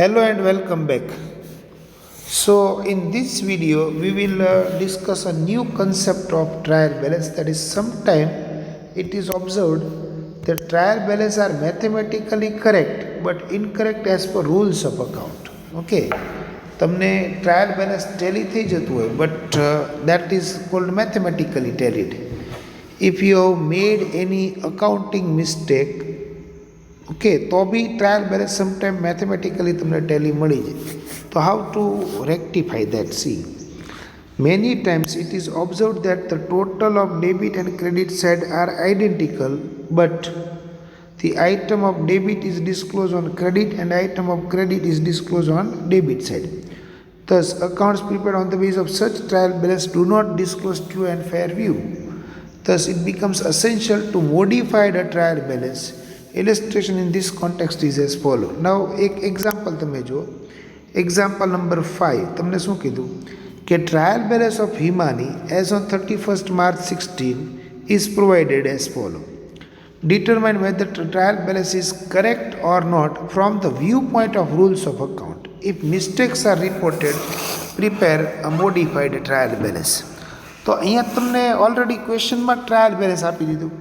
Hello and welcome back. So in this video we will discuss a new concept of trial balance, that is sometime it is observed that trial balance are mathematically correct but incorrect as per rules of account. Okay, તમને trial balance Tally થઈ જતું હોય but that is called mathematically tallied. If you have made any accounting mistake, okay, તો બી trial balance sometime mathematically તમને tally મળી જાય. તો how to rectify that? See, many times it is observed that the total of debit and credit side are identical but the item of debit is disclosed on credit and item of credit is disclosed on debit side. Thus, accounts prepared on the basis of such trial balance do not disclose true and fair view. Thus, it becomes essential to modify the trial balance. Illustration in this context is as follows. Now, એક example તમે જો. Example number 5. તમને શું કીધું કે trial balance of Himani as on 31st March 16 is provided as follows. Determine whether the trial balance is correct or not from the viewpoint of rules of account. If mistakes are reported, prepare a modified trial balance. તો અહીંયા તમને already ક્વેશ્ચનમાં trial balance આપી દીધું.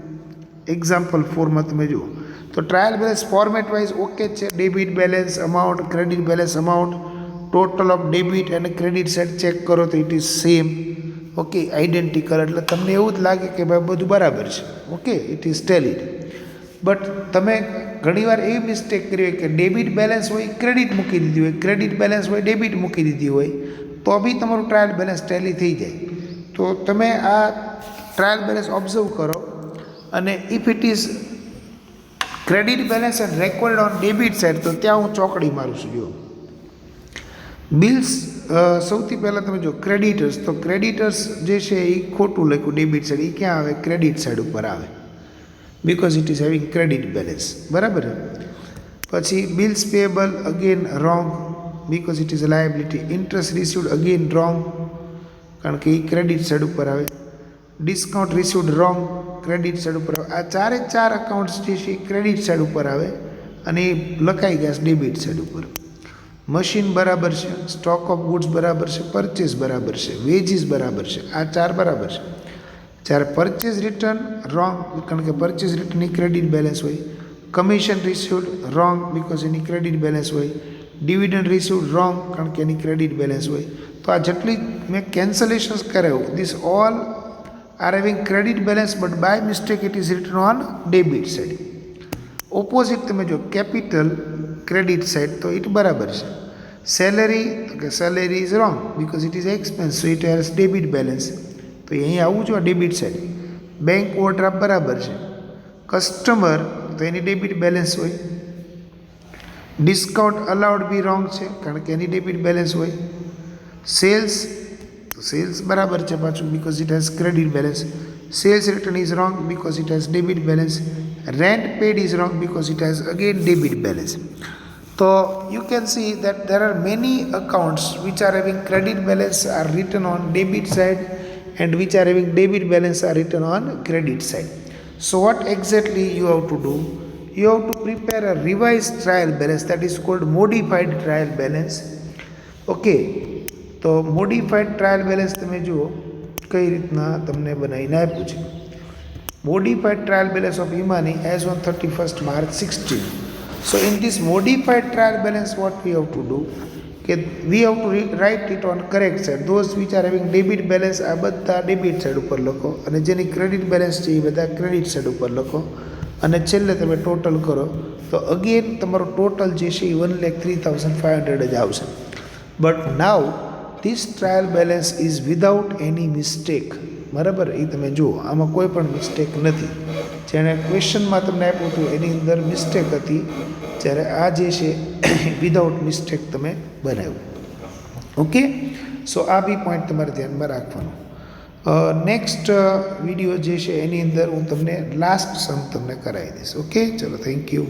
Example 4માં તમે જુઓ તો trial balance format wise okay છે. Debit balance amount, credit balance amount, total of debit અને ક્રેડિટ સાઇડ ચેક કરો તો it is same. Okay, identical, એટલે તમને એવું જ લાગે કે ભાઈ બધું બરાબર છે. Okay, it is tallied. But તમે ઘણીવાર એવી મિસ્ટેક કરી હોય કે ડેબિટ બેલેન્સ હોય ક્રેડિટ મૂકી દીધી હોય, ક્રેડિટ બેલેન્સ હોય ડેબિટ મૂકી દીધી હોય, તો બી તમારું ટ્રાયલ બેલેન્સ ટેલી થઈ જાય. તો તમે આ ટ્રાયલ બેલેન્સ ઓબ્ઝર્વ કરો અને if it is credit balance and record on debit side, તો ત્યાં હું ચોકડી મારું છું. જો બિલ્સ, સૌથી પહેલાં તમે જો ક્રેડિટર્સ, તો ક્રેડિટર્સ જે છે એ ખોટું લખ્યું ડેબિટ સાઇડ, એ ક્યાં આવે? ક્રેડિટ સાઇડ ઉપર આવે, because it is having credit balance. બરાબર. પછી bills payable again wrong because it is a liability. Interest received again wrong, કારણ કે એ ક્રેડિટ સાઇડ ઉપર આવે. Discount received wrong, credit side ઉપર આવે. આ ચારે ચાર અકાઉન્ટ્સ જે છે એ ક્રેડિટ સાઇડ ઉપર આવે અને એ લખાઈ ગયા ડેબિટ સાઇડ ઉપર. મશીન બરાબર છે, સ્ટોક ઓફ ગુડ્સ બરાબર છે, પરચેસ બરાબર છે, વેજીસ બરાબર છે, આ ચાર બરાબર છે. જ્યારે પરચેસ રિટર્ન રોંગ, કારણ કે પરચેસ રિટર્ન એ ક્રેડિટ બેલેન્સ હોય. Commission received wrong because any credit balance હોય. ડિવિડન્ડ રિસીવડ રોંગ, કારણ કે એની ક્રેડિટ બેલેન્સ હોય. તો આ જેટલી મેં કેન્સલેશન્સ કરાવ્યું, this all are having credit balance but by mistake it is return on debit side. Opposite તમે જો કેપિટલ ક્રેડિટ સાઇડ, તો ઇટ બરાબર છે. સેલેરી, તો કે salary is wrong because it is expense, so it has debit balance, તો અહીં આવું જો ડેબિટ સાઇડ. બેંક ઓવરડ્રાફ્ટ બરાબર છે. કસ્ટમર, તો એની ડેબિટ બેલેન્સ હોય. ડિસ્કાઉન્ટ અલાઉડ બી રોંગ છે, કારણ કે એની ડેબિટ બેલેન્સ હોય. સેલ્સ, તો સેલ્સ બરાબર છે પાછું because it has credit balance. Sales return is wrong because it has debit balance. Rent paid is wrong because it has again debit balance. So you can see that there are many accounts which are having credit balance are written on debit side and which are having debit balance are written on credit side. So what exactly you have to do? You have to prepare a revised trial balance, that is called modified trial balance. Okay, તો modified trial balance તમે જુઓ કઈ રીતના તમને બનાવીને આપ્યું છે. Modified trial balance of Himani as on 31st March 16. So in this modified trial balance, what we have to do? Okay, we have to write it on correct side. Those which are having debit balance આ બધા debit side ઉપર લખો અને જેની credit balance છે એ બધા credit side ઉપર લખો અને છેલ્લે તમે ટોટલ કરો તો અગેન તમારો ટોટલ જે છે એ 1,03,500 જ આવશે. But now this trial balance is without any mistake. બરાબર, એ તમે જુઓ આમાં કોઈ પણ મિસ્ટેક નથી. જેણે ક્વેશ્ચનમાં તમને આપ્યું હતું એની અંદર મિસ્ટેક હતી, જ્યારે આ જે છે વિધાઉટ મિસ્ટેક તમે બનાવ્યું. ઓકે, સો આ બી પોઈન્ટ તમારે ધ્યાનમાં રાખવાનો. નેક્સ્ટ વિડીયો જે છે એની અંદર હું તમને લાસ્ટ સમ તમને કરાવી દઈશ. ઓકે, ચલો, થેન્ક યુ.